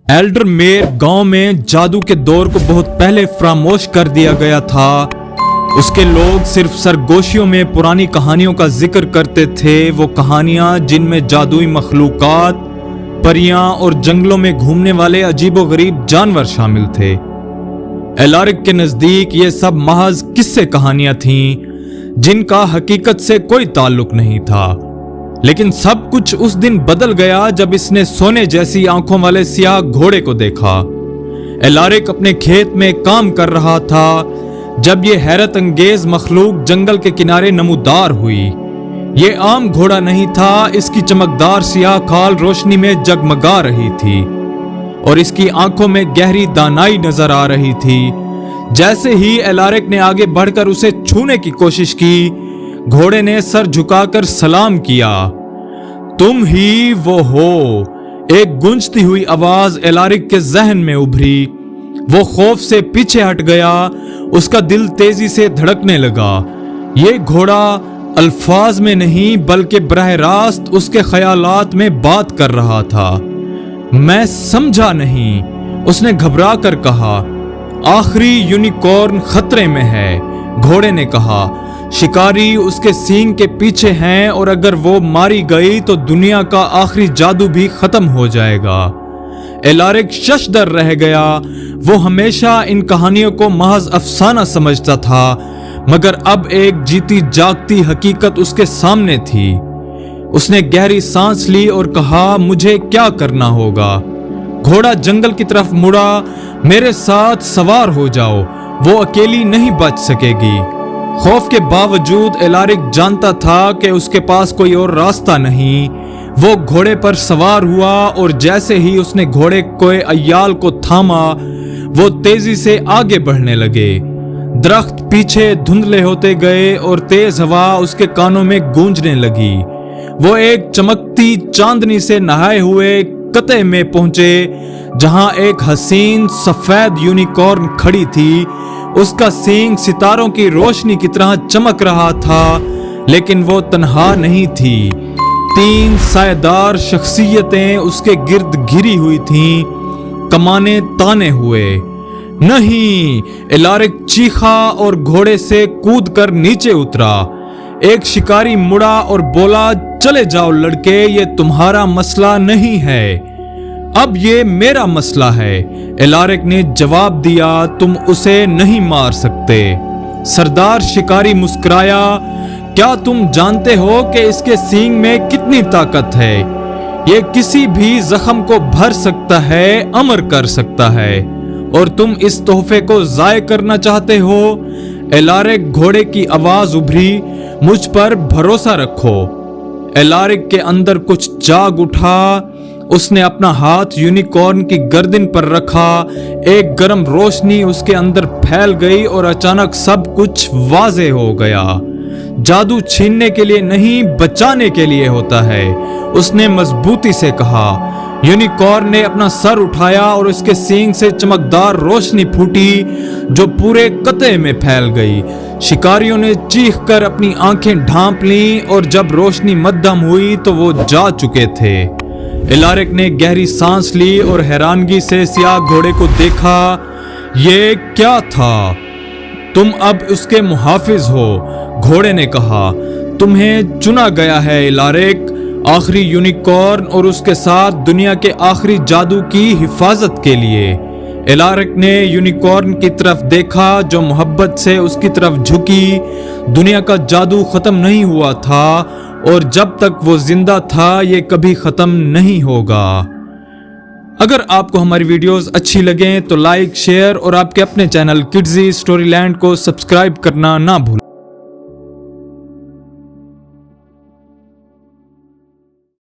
Elder mayor गांव में जादू के दौर को बहुत पहले फरामोश कर दिया गया था। उसके लोग सिर्फ सरगोशियों में पुरानी कहानियों का जिक्र करते थे, वो कहानियां जिनमें जादुई मखलूकात, परियां और जंगलों में घूमने वाले अजीबोगरीब जानवर शामिल थे। एलारिक के नजदीक ये सब महज किस्से कहानियां थीं, जिनका हकीकत से कोई ताल्लुक नहीं था। लेकिन सब कुछ उस दिन बदल गया जब इसने सोने जैसी आंखों वाले सियाह घोड़े को देखा। एलारिक अपने खेत में काम कर रहा था जब ये हैरत अंगेज मखलूक जंगल के किनारे नमूदार हुई। ये आम घोड़ा नहीं था, इसकी चमकदार सियाह खाल रोशनी में जगमगा रही थी और इसकी आंखों में गहरी दानाई नजर आ रही थी। जैसे ही एलारिक ने आगे बढ़कर उसे छूने की कोशिश की, घोड़े ने सर झुकाकर सलाम किया। तुम ही वो हो, एक गूंजती हुई आवाज एलारिक के जहन में उभरी। वो खौफ से पीछे हट गया, उसका दिल तेजी से धड़कने लगा। ये घोड़ा अल्फाज में नहीं बल्कि बराह रास्त उसके ख्यालात में बात कर रहा था। मैं समझा नहीं, उसने घबरा कर कहा। आखिरी यूनिकॉर्न खतरे में है, घोड़े ने कहा। शिकारी उसके सींग के पीछे हैं और अगर वो मारी गई तो दुनिया का आखिरी जादू भी खत्म हो जाएगा। एलारिक शशदर रह गया। वो हमेशा इन कहानियों को महज अफसाना समझता था, मगर अब एक जीती जागती हकीकत उसके सामने थी। उसने गहरी सांस ली और कहा, मुझे क्या करना होगा? घोड़ा जंगल की तरफ मुड़ा। मेरे साथ सवार हो जाओ, वो अकेली नहीं बच सकेगी। खौफ के बावजूद एलारिक जानता था कि उसके पास कोई और रास्ता नहीं। वो घोड़े पर सवार हुआ और जैसे ही उसने घोड़े के अय्याल को थामा, वो तेजी से आगे बढ़ने लगे। दरख्त पीछे धुंधले होते गए और तेज हवा उसके कानों में गूंजने लगी। वो एक चमकती चांदनी से नहाए हुए कते में पहुंचे, जहां एक हसीन सफेद यूनिकॉर्न खड़ी थी। उसका सींग सितारों की रोशनी की तरह चमक रहा था, लेकिन वो तन्हा नहीं थी। 3 सायेदार शख्सियतें उसके गिर्द घिरी हुई थीं, कमाने ताने हुए। नहीं! एलारिक चीखा और घोड़े से कूदकर नीचे उतरा। एक शिकारी मुड़ा और बोला, चले जाओ लड़के, ये तुम्हारा मसला नहीं है, अब ये मेरा मसला है। एलारिक ने जवाब दिया, तुम उसे नहीं मार सकते। सरदार शिकारी मुस्कुराया, क्या तुम जानते हो कि इसके सींग में कितनी ताकत है? ये किसी भी जख्म को भर सकता है, अमर कर सकता है, और तुम इस तोहफे को जाय करना चाहते हो? एलारिक घोड़े की आवाज उभरी, मुझ पर भरोसा रखो। एलारिक के अंदर कुछ जाग उठा। उसने अपना हाथ यूनिकॉर्न की गर्दन पर रखा। एक गर्म रोशनी उसके अंदर फैल गई और अचानक सब कुछ वाज़े हो गया। जादू छीनने के लिए नहीं, बचाने के लिए होता है, उसने मजबूती से कहा। यूनिकॉर्न ने अपना सर उठाया और उसके सींग से चमकदार रोशनी फूटी जो पूरे कते में फैल गई। शिकारियों ने चीखकर अपनी आंखें ढांप लीं और जब रोशनी मद्धम हुई तो वो जा चुके थे। एलारिक ने गहरी सांस ली और हैरानगी से सियाह घोड़े को देखा। ये क्या था? तुम अब उसके मुहाफिज हो, घोड़े ने कहा। तुम्हें चुना गया है एलारिक, आखिरी यूनिकॉर्न और उसके साथ दुनिया के आखिरी जादू की हिफाजत के लिए। एलारिक ने यूनिकॉर्न की तरफ देखा जो मोहब्बत से उसकी तरफ झुकी। दुनिया का जादू खत्म नहीं हुआ था और जब तक वो जिंदा था ये कभी खत्म नहीं होगा। अगर आपको हमारी वीडियोस अच्छी लगें तो लाइक, शेयर और आपके अपने चैनल किड्जी स्टोरीलैंड को सब्सक्राइब करना ना भूलें।